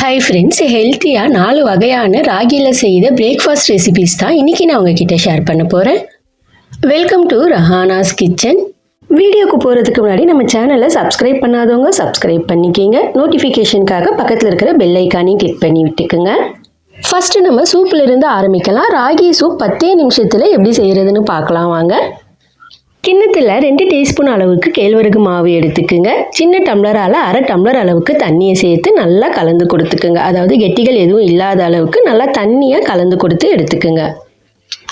Hi friends, ஹெல்த்தியாக 4 வகையான ராகியில் செய்த பிரேக்ஃபாஸ்ட் ரெசிபீஸ் தான் இன்றைக்கி நான் உங்ககிட்ட ஷேர் பண்ண போகிறேன். Welcome to Rahana's kitchen. வீடியோக்கு போகிறதுக்கு முன்னாடி நம்ம சேனலை சப்ஸ்கிரைப் பண்ணாதவங்க சப்ஸ்கிரைப் பண்ணிக்கிங்க. நோட்டிஃபிகேஷனுக்காக பக்கத்தில் இருக்கிற பெல் ஐக்கானையும் கிளிக் பண்ணி விட்டுக்குங்க. ஃபஸ்ட்டு நம்ம சூப்பிலிருந்து ஆரம்பிக்கலாம். ராகி சூப் 10 நிமிஷத்தில் எப்படி செய்கிறதுன்னு பார்க்கலாம் வாங்க. கிண்ணத்தில் 2 டீஸ்பூன் அளவுக்கு கேழ்வரகு மாவு எடுத்துக்குங்க. சின்ன டம்ளரால் 1/2 டம்ளர் அளவுக்கு தண்ணியை சேர்த்து நல்லா கலந்து கொடுத்துக்குங்க. அதாவது கெட்டிகள் எதுவும் இல்லாத அளவுக்கு நல்லா தண்ணியை கலந்து கொடுத்து எடுத்துக்குங்க.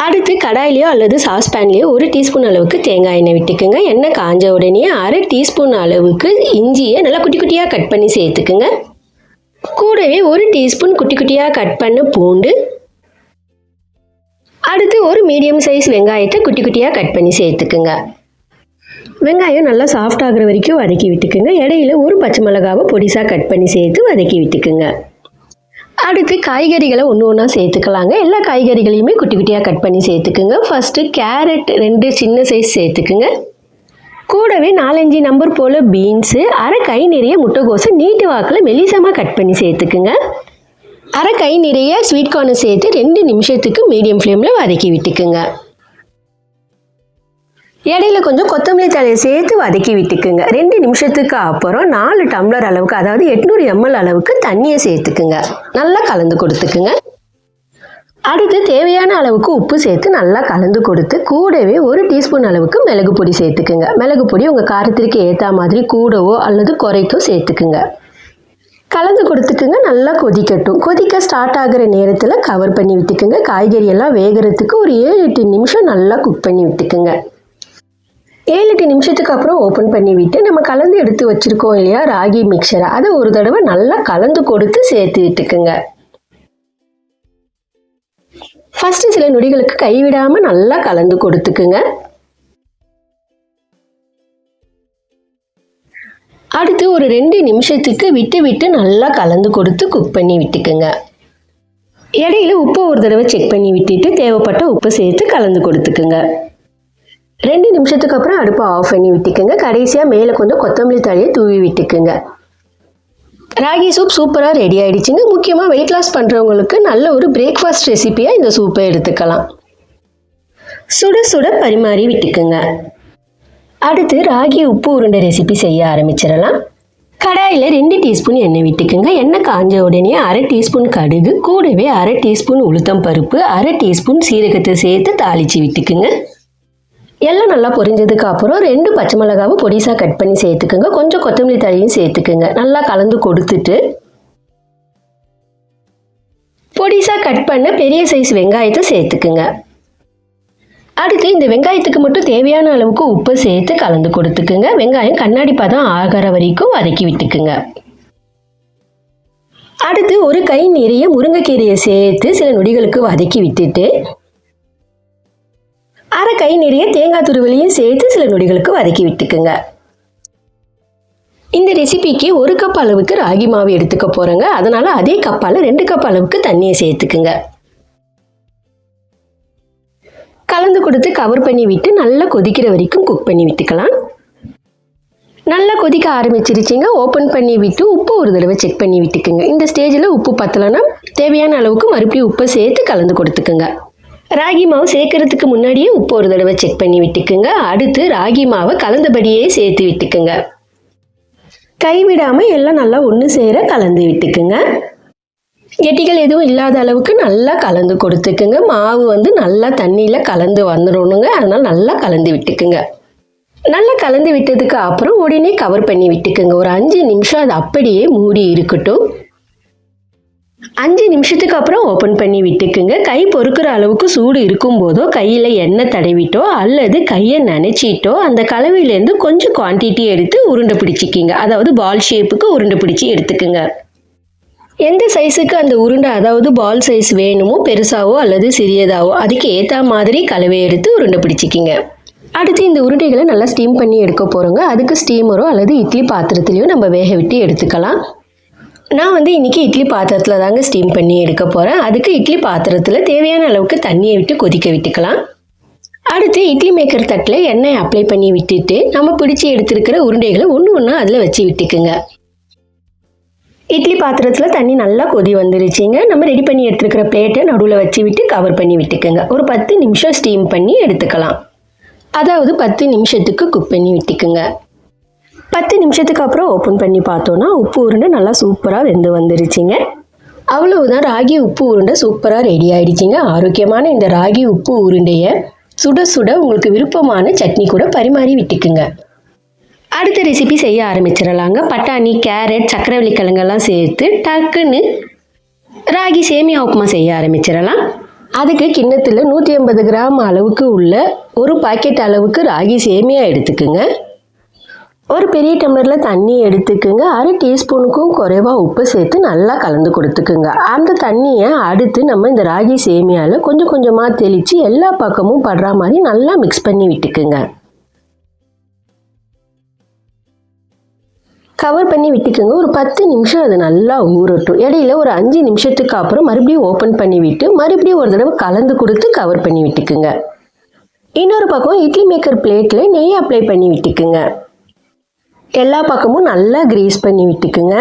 அடுத்து கடாயிலையோ அல்லது சாஸ்பேன்லேயோ 1 டீஸ்பூன் அளவுக்கு தேங்காய் எண்ணெய் விட்டுக்குங்க. எண்ணெய் காஞ்ச உடனே 1/2 டீஸ்பூன் அளவுக்கு இஞ்சியை நல்லா குட்டி குட்டியாக கட் பண்ணி சேர்த்துக்குங்க. கூடவே 1 டீஸ்பூன் குட்டி குட்டியாக கட் பண்ண பூண்டு, அடுத்து ஒரு மீடியம் சைஸ் வெங்காயத்தை குட்டி குட்டியாக கட் பண்ணி சேர்த்துக்குங்க. வெங்காயம் நல்லா சாஃப்ட் ஆகிற வரைக்கும் வதக்கி விட்டுக்குங்க. இடையில ஒரு பச்சை மிளகாவை பொடிசாக கட் பண்ணி சேர்த்து வதக்கி விட்டுக்குங்க. அடுத்து காய்கறிகளை ஒன்று ஒன்றா சேர்த்துக்கலாங்க. எல்லா காய்கறிகளையுமே குட்டி குட்டியாக கட் பண்ணி சேர்த்துக்குங்க. ஃபஸ்ட்டு கேரட் 2 சின்ன சைஸ் சேர்த்துக்குங்க. கூடவே 4-5 நம்பர் போல் பீன்ஸு, 1/2 கை நிறைய முட்டைகோஸை நீட்டு வாக்கில் மெலிசமாக கட் பண்ணி சேர்த்துக்குங்க. 1/2 கை நிறைய ஸ்வீட் கார்னை சேர்த்து 2 நிமிஷத்துக்கு மீடியம் ஃப்ளேமில் வதக்கி விட்டுக்குங்க. இடையில கொஞ்சம் கொத்தமல்லி தழையை சேர்த்து வதக்கி விட்டுக்குங்க. 2 நிமிஷத்துக்கு அப்புறம் 4 டம்ளர் அளவுக்கு, அதாவது 800 ml அளவுக்கு தண்ணியை சேர்த்துக்குங்க. நல்லா கலந்து கொடுத்துக்குங்க. அடுத்து தேவையான அளவுக்கு உப்பு சேர்த்து நல்லா கலந்து கொடுத்து கூடவே 1 டீஸ்பூன் அளவுக்கு மிளகு பொடி சேர்த்துக்குங்க. மிளகு பொடி உங்கள் காரத்திற்கு ஏற்ற மாதிரி கூடவோ அல்லது குறைக்கோ சேர்த்துக்குங்க. கலந்து கொடுத்துக்குங்க. நல்லா கொதிக்கட்டும். கொதிக்க ஸ்டார்ட் ஆகிற நேரத்தில் கவர் பண்ணி விட்டுக்குங்க. காய்கறி எல்லாம் வேகிறதுக்கு ஒரு 7-8 நிமிஷம் நல்லா குக் பண்ணி விட்டுக்குங்க. 7-8 நிமிஷத்துக்கு அப்புறம் ஓப்பன் பண்ணி விட்டு நம்ம கலந்து எடுத்து வச்சுருக்கோம் இல்லையா ராகி மிக்சரை, அதை ஒரு தடவை நல்லா கலந்து கொடுத்து சேர்த்து விட்டுக்குங்க. ஃபஸ்ட்டு சில நொடிகளுக்கு கைவிடாமல் நல்லா கலந்து கொடுத்துக்குங்க. அடுத்து ஒரு 2 நிமிஷத்துக்கு விட்டு விட்டு நல்லா கலந்து கொடுத்து குக் பண்ணி விட்டுக்குங்க. இடையில உப்பு ஒரு தடவை செக் பண்ணி விட்டுட்டு தேவைப்பட்ட உப்பு சேர்த்து கலந்து கொடுத்துக்குங்க. 2 நிமிஷத்துக்கு அப்புறம் அடுப்பை ஆஃப் பண்ணி விட்டுக்குங்க. கடைசியாக மேலே கொஞ்சம் கொத்தமல்லி தழையை தூவி விட்டுக்குங்க. ராகி சூப் சூப்பராக ரெடி ஆகிடுச்சுங்க. முக்கியமாக வெயிட் லாஸ் பண்ணுறவங்களுக்கு நல்ல ஒரு பிரேக்ஃபாஸ்ட் ரெசிபியாக இந்த சூப்பை எடுத்துக்கலாம். சுட சுட பரிமாறி விட்டுக்குங்க. அடுத்து ராகி உப்பு உருண்டை ரெசிபி செய்ய ஆரம்பிச்சிடலாம். கடாயில் 2 டீஸ்பூன் எண்ணெய் விட்டுக்குங்க. எண்ணெய் காஞ்ச உடனே 1/2 டீஸ்பூன் கடுகு, கூடவே 1/2 டீஸ்பூன் உளுத்தம் பருப்பு, 1/2 டீஸ்பூன் சீரகத்தை சேர்த்து தாளித்து விட்டுக்குங்க. எல்லாம் நல்லா பொரிஞ்சதுக்கு அப்புறம் 2 பச்சை மிளகாவை பொடிசாக கட் பண்ணி சேர்த்துக்குங்க. கொஞ்சம் கொத்தமல்லி தழையும் சேர்த்துக்குங்க. நல்லா கலந்து கொடுத்துட்டு பொடிசாக கட் பண்ண பெரிய சைஸ் வெங்காயத்தை சேர்த்துக்குங்க. அடுத்து இந்த வெங்காயத்துக்கு மட்டும் தேவையான அளவுக்கு உப்பு சேர்த்து கலந்து கொடுத்துக்குங்க. வெங்காயம் கண்ணாடி பதம் ஆகிற வரைக்கும் வதக்கி விட்டுக்குங்க. அடுத்து ஒரு கை நிறைய முருங்கைக்கீரையை சேர்த்து சில நொடிகளுக்கு வதக்கி விட்டுட்டு 1/2 கை நிறைய தேங்காய் துருவலையும் சேர்த்து சில நொடிகளுக்கு வதக்கி விட்டுக்குங்க. இந்த ரெசிபிக்கு 1 கப் அளவுக்கு ராகி மாவு எடுத்துக்க போகிறேங்க. அதனால் அதே கப்பால் 2 கப் அளவுக்கு தண்ணியை சேர்த்துக்குங்க. கலந்து கொடுத்து கவர் பண்ணி விட்டு நல்லா கொதிக்கிற வரைக்கும் குக் பண்ணி விட்டுக்கலாம். நல்லா கொதிக்க ஆரம்பிச்சிருச்சிங்க. ஓப்பன் பண்ணி விட்டு உப்பு ஒரு தடவை செக் பண்ணி விட்டுக்குங்க. இந்த ஸ்டேஜில் உப்பு பத்தலைன்னா தேவையான அளவுக்கு மறுபடியும் உப்பை சேர்த்து கலந்து கொடுத்துக்குங்க. ராகி மாவு சேர்க்கறதுக்கு முன்னாடியே உப்பு ஒரு தடவை செக் பண்ணி விட்டுக்குங்க. அடுத்து ராகி மாவை கலந்தபடியே சேர்த்து விட்டுக்குங்க. கைவிடாமல் எல்லாம் நல்லா ஒன்று சேர கலந்து விட்டுக்குங்க. கெட்டிகள் எதுவும் இல்லாத அளவுக்கு நல்லா கலந்து கொடுத்துக்குங்க. மாவு நல்லா தண்ணியில் கலந்து வந்துடணுங்க. அதனால் நல்லா கலந்து விட்டுக்குங்க. நல்லா கலந்து விட்டதுக்கு அப்புறம் உடனே கவர் பண்ணி விட்டுக்குங்க. ஒரு 5 நிமிஷம் அது அப்படியே மூடி இருக்கட்டும். 5 நிமிஷத்துக்கு அப்புறம் ஓப்பன் பண்ணி விட்டுக்குங்க. கை பொறுக்கிற அளவுக்கு சூடு இருக்கும்போதோ கையில் எண்ணெய் தடவிட்டோ அல்லது கையை நனைச்சிட்டோ அந்த கலவையிலேருந்து கொஞ்சம் குவான்டிட்டி எடுத்து உருண்டை பிடிச்சிக்கிங்க. அதாவது பால் ஷேப்புக்கு உருண்டை பிடிச்சி எடுத்துக்குங்க. எந்த சைஸுக்கு அந்த உருண்டை, அதாவது பால் சைஸ் வேணுமோ, பெருசாவோ அல்லது சிறியதாவோ அதுக்கு ஏற்ற மாதிரி கலவையை எடுத்து உருண்டை பிடிச்சிக்கிங்க. அடுத்து இந்த உருண்டைகளை நல்லா ஸ்டீம் பண்ணி எடுக்க போகிறோங்க. அதுக்கு ஸ்டீமரோ அல்லது இட்லி பாத்திரத்துலையோ நம்ம வேக விட்டு எடுத்துக்கலாம். நான் இன்றைக்கி இட்லி பாத்திரத்தில் தாங்க ஸ்டீம் பண்ணி எடுக்க போகிறேன். அதுக்கு இட்லி பாத்திரத்தில் தேவையான அளவுக்கு தண்ணியை விட்டு கொதிக்க விட்டுக்கலாம். அடுத்து இட்லி மேக்கர் தட்டில் எண்ணெய் அப்ளை பண்ணி விட்டுட்டு நம்ம பிடிச்சி எடுத்துருக்கிற உருண்டைகளை ஒன்று ஒன்றா அதில் வச்சு விட்டுக்குங்க. இட்லி பாத்திரத்தில் தண்ணி நல்லா கொதி வந்துருச்சுங்க. நம்ம ரெடி பண்ணி எடுத்துருக்கிற பிளேட்டை நடுவில் வச்சு விட்டு கவர் பண்ணி விட்டுக்குங்க. ஒரு 10 நிமிஷம் ஸ்டீம் பண்ணி எடுத்துக்கலாம். அதாவது 10 நிமிஷத்துக்கு குக் பண்ணி விட்டுக்குங்க. 10 நிமிஷத்துக்கு அப்புறம் ஓப்பன் பண்ணி பார்த்தோன்னா உப்பு உருண்டை நல்லா சூப்பராக வெந்து வந்துருச்சுங்க. அவ்வளவுதான், ராகி உப்பு உருண்டை சூப்பராக ரெடி ஆகிடுச்சிங்க. ஆரோக்கியமான இந்த ராகி உப்பு உருண்டையை சுட சுட உங்களுக்கு விருப்பமான சட்னி கூட பரிமாறி விட்டுக்குங்க. அடுத்த ரெசிபி செய்ய ஆரம்பிச்சிடலாங்க. பட்டாணி, கேரட், சக்கரவள்ளி கிழங்கெல்லாம் சேர்த்து டக்குன்னு ராகி சேமியா உப்புமா செய்ய ஆரம்பிச்சிடலாம். அதுக்கு கிண்ணத்தில் 150 கிராம் அளவுக்கு உள்ள ஒரு பாக்கெட் அளவுக்கு ராகி சேமியா எடுத்துக்குங்க. ஒரு பெரிய டம்ளரில் தண்ணி எடுத்துக்குங்க. 1/2 டீஸ்பூனுக்கும் குறைவாக உப்பு சேர்த்து நல்லா கலந்து கொடுத்துக்குங்க. அந்த தண்ணியை அடுத்து நம்ம இந்த ராகி சேமியாவில் கொஞ்சம் கொஞ்சமாக தெளித்து எல்லா பக்கமும் படுற மாதிரி நல்லா மிக்ஸ் பண்ணி விட்டுக்குங்க. கவர் பண்ணி விட்டுக்குங்க. ஒரு 10 நிமிஷம் அது நல்லா ஊறட்டும். இடையில ஒரு 5 நிமிஷத்துக்கு அப்புறம் மறுபடியும் ஓப்பன் பண்ணி விட்டு மறுபடியும் ஒரு தடவை கலந்து கொடுத்து கவர் பண்ணி விட்டுக்குங்க. இன்னொரு பக்கம் இட்லி மேக்கர் பிளேட்டில் நெய் அப்ளை பண்ணி விட்டுக்குங்க. எல்லா பக்கமும் நல்லா கிரீஸ் பண்ணி விட்டுக்குங்க.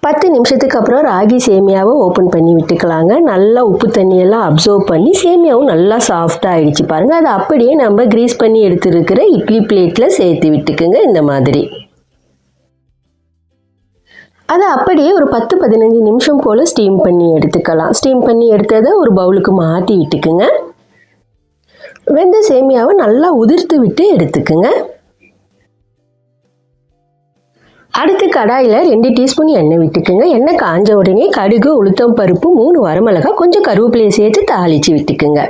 10 நிமிஷத்துக்கு அப்புறம் ராகி சேமியாவை ஓப்பன் பண்ணி விட்டுக்கலாங்க. நல்லா உப்பு தண்ணியெல்லாம் அப்சர்வ் பண்ணி சேமியாவும் நல்லா சாஃப்டாக ஆகிடுச்சு பாருங்கள். அதை அப்படியே நம்ம கிரீஸ் பண்ணி எடுத்துருக்கிற இட்லி பிளேட்டில் சேர்த்து விட்டுக்குங்க. இந்த மாதிரி அதை அப்படியே ஒரு 10-15 நிமிஷம் போல் ஸ்டீம் பண்ணி எடுத்துக்கலாம். ஸ்டீம் பண்ணி எடுத்ததை ஒரு பவுலுக்கு மாற்றி விட்டுக்குங்க. வெந்த சேமியாவை நல்லா உதிர்த்து விட்டு எடுத்துக்குங்க. அடுத்து கடாயில் 2 டீஸ்பூன் எண்ணெய் விட்டுக்குங்க. எண்ணெய் காஞ்ச உடனே கடுகு, உளுத்தம் பருப்பு, 3 வரமிளகாய், கொஞ்சம் கருவேப்பிலையை சேர்த்து தாளித்து விட்டுக்குங்க.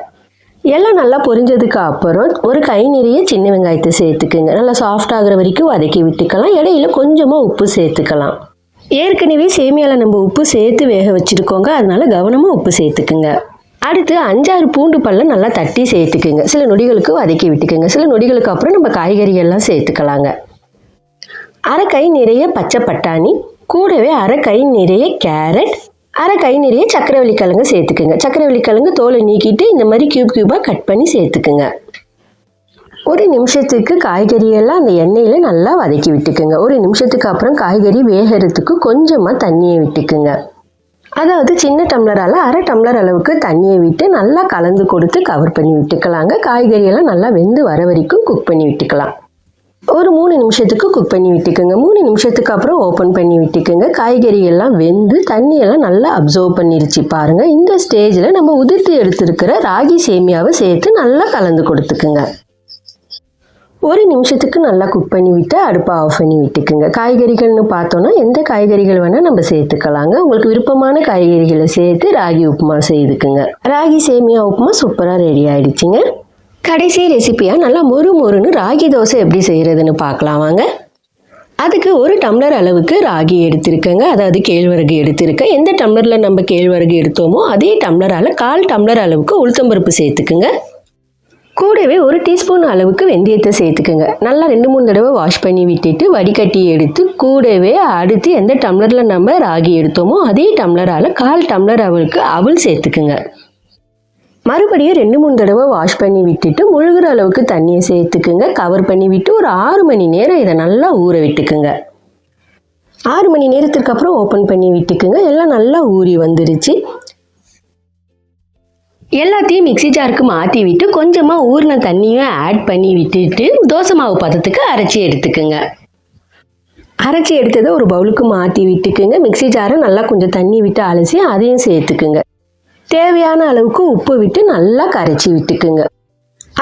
எல்லாம் நல்லா பொரிஞ்சதுக்கு அப்புறம் ஒரு கை நிறைய சின்ன வெங்காயத்தை சேர்த்துக்குங்க. நல்லா சாஃப்ட் ஆகிற வரைக்கும் வதக்கி விட்டுக்கலாம். இடையில கொஞ்சமாக உப்பு சேர்த்துக்கலாம். ஏற்கனவே சேமியாவில் நம்ம உப்பு சேர்த்து வேக வச்சுருக்கோங்க, அதனால கவனமாக உப்பு சேர்த்துக்குங்க. அடுத்து 5-6 பூண்டு பல்லை நல்லா தட்டி சேர்த்துக்குங்க. சில நொடிகளுக்கு வதக்கி விட்டுக்குங்க. சில நொடிகளுக்கு அப்புறம் நம்ம காய்கறிகள்லாம் சேர்த்துக்கலாங்க. 1/2 கை நிறைய பச்சை பட்டாணி, கூடவே 1/2 கை நிறைய கேரட், 1/2 கை நிறைய சக்கரவள்ளி கிழங்கு சேர்த்துக்குங்க. சக்கரவள்ளி கிழங்கு தோலை நீக்கிட்டு இந்த மாதிரி கியூபாக கட் பண்ணி சேர்த்துக்குங்க. ஒரு நிமிஷத்துக்கு காய்கறியெல்லாம் அந்த எண்ணெயில் நல்லா வதக்கி விட்டுக்குங்க. ஒரு நிமிஷத்துக்கு அப்புறம் காய்கறி வேகிறதுக்கு கொஞ்சமாக தண்ணியை விட்டுக்குங்க. அதாவது சின்ன டம்ளரால் 1/2 டம்ளர் அளவுக்கு தண்ணியை விட்டு நல்லா கலந்து கொடுத்து கவர் பண்ணி விட்டுக்கலாங்க. காய்கறியெல்லாம் நல்லா வெந்து வர வரைக்கும் குக் பண்ணி விட்டுக்கலாம். ஒரு 3 நிமிஷத்துக்கு குக் பண்ணி விட்டுக்குங்க. 3 நிமிஷத்துக்கு அப்புறம் ஓப்பன் பண்ணி விட்டுக்குங்க. காய்கறி எல்லாம் வெந்து தண்ணியெல்லாம் நல்லா அப்சர்வ் பண்ணிருச்சு பாருங்கள். இந்த ஸ்டேஜில் நம்ம உதிர்த்து எடுத்துருக்கிற ராகி சேமியாவை சேர்த்து நல்லா கலந்து கொடுத்துக்குங்க. 1 நிமிஷத்துக்கு நல்லா குக் பண்ணி விட்டு அடுப்பை ஆஃப் பண்ணி விட்டுக்குங்க. காய்கறிகள்னு பார்த்தோன்னா எந்த காய்கறிகள் வேணால் நம்ம சேர்த்துக்கலாங்க. உங்களுக்கு விருப்பமான காய்கறிகளை சேர்த்து ராகி உப்புமா செய்துக்குங்க. ராகி சேமியா உப்புமா சூப்பராக ரெடி ஆகிடுச்சிங்க. கடைசி ரெசிபியாக நல்லா மொறுன்னு ராகி தோசை எப்படி செய்கிறதுன்னு பார்க்கலாம் வாங்க. அதுக்கு 1 டம்ளர் அளவுக்கு ராகி எடுத்துருக்கேங்க. அதாவது கேழ்வரகு எடுத்துருக்கேன். எந்த டம்ளரில் நம்ம கேழ்வரகு எடுத்தோமோ அதே டம்ளரால் 1/4 டம்ளர் அளவுக்கு உளுத்தம்பருப்பு சேர்த்துக்குங்க. கூடவே 1 டீஸ்பூன் அளவுக்கு வெந்தயத்தை சேர்த்துக்குங்க. நல்லா 2-3 தடவை வாஷ் பண்ணி விட்டுட்டு வடிகட்டி எடுத்து கூடவே அடுத்து எந்த டம்ளரில் நம்ம ராகி எடுத்தோமோ அதே டம்ளரால் 1/4 டம்ளர் அளவுக்கு அவல் சேர்த்துக்குங்க. மறுபடியும் 2-3 தடவை வாஷ் பண்ணி விட்டுட்டு முழுகிற அளவுக்கு தண்ணியை சேர்த்துக்குங்க. கவர் பண்ணி விட்டு ஒரு 6 மணி நேரம் இதை நல்லா ஊற விட்டுக்குங்க. 6 மணி நேரத்துக்கு அப்புறம் ஓப்பன் பண்ணி விட்டுக்குங்க. எல்லாம் நல்லா ஊறி வந்துருச்சு. எல்லாத்தையும் மிக்ஸி ஜாருக்கு மாற்றி விட்டு கொஞ்சமாக ஊறின தண்ணியும் ஆட் பண்ணி விட்டுட்டு தோசை மாவு பதத்துக்கு அரைச்சி எடுத்துக்குங்க. அரைச்சி எடுத்ததை ஒரு பவுலுக்கு மாற்றி விட்டுக்குங்க. மிக்ஸி ஜாரை நல்லா கொஞ்சம் தண்ணி விட்டு அலசி அதையும் சேர்த்துக்குங்க. தேவையான அளவுக்கு உப்பு விட்டு நல்லா கரைச்சி விட்டுக்குங்க.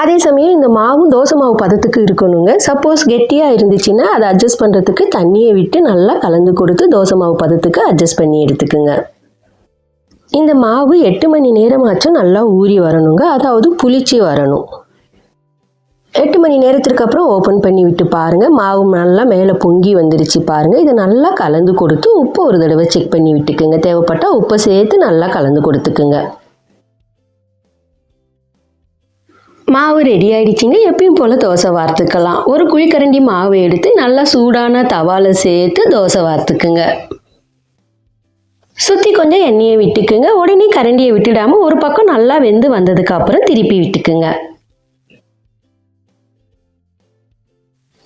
அதே சமயம் இந்த மாவும் தோசை மாவு பதத்துக்கு இருக்கணுங்க. சப்போஸ் கெட்டியாக இருந்துச்சுன்னா அதை அட்ஜஸ்ட் பண்ணுறதுக்கு தண்ணியை விட்டு நல்லா கலந்து கொடுத்து தோசை மாவு பதத்துக்கு அட்ஜஸ்ட் பண்ணி எடுத்துக்குங்க. இந்த மாவு 8 மணி நேரமாச்சும் நல்லா ஊறி வரணுங்க. அதாவது புளிச்சு வரணும். 8 மணி நேரத்திற்கு அப்புறம் ஓப்பன் பண்ணி விட்டு பாருங்கள். மாவு நல்லா மேலே பொங்கி வந்துருச்சு பாருங்கள். இதை நல்லா கலந்து கொடுத்து உப்பு ஒரு தடவை செக் பண்ணி விட்டுக்குங்க. தேவைப்பட்டால் உப்பை சேர்த்து நல்லா கலந்து கொடுத்துக்குங்க. மாவு ரெடி ஆகிடுச்சிங்க. எப்பயும் போல் தோசை வார்த்துக்கலாம். ஒரு குழிக்கரண்டி மாவு எடுத்து நல்லா சூடான தவாவில் சேர்த்து தோசை வார்த்துக்குங்க. சுற்றி கொஞ்சம் எண்ணெயை விட்டுக்குங்க. உடனே கரண்டியை விட்டுடாமல் ஒரு பக்கம் நல்லா வெந்து வந்ததுக்கு அப்புறம் திருப்பி விட்டுக்குங்க.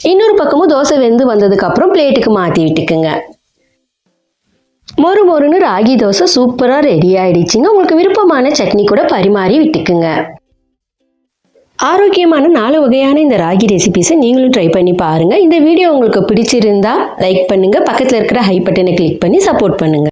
இன்னொரு பக்கமும் தோசை வெந்து வந்ததுக்கு அப்புறம் பிளேட்டுக்கு மாற்றி விட்டுக்குங்க. மொறு மொறுன்னு ராகி தோசை சூப்பராக ரெடி ஆயிடுச்சுங்க. உங்களுக்கு விருப்பமான சட்னி கூட பரிமாறி விட்டுக்குங்க. ஆரோக்கியமான 4 வகையான இந்த ராகி ரெசிபிஸை நீங்களும் ட்ரை பண்ணி பாருங்கள். இந்த வீடியோ உங்களுக்கு பிடிச்சிருந்தா லைக் பண்ணுங்கள். பக்கத்தில் இருக்கிற ஹை பட்டனை கிளிக் பண்ணி சப்போர்ட் பண்ணுங்கள்.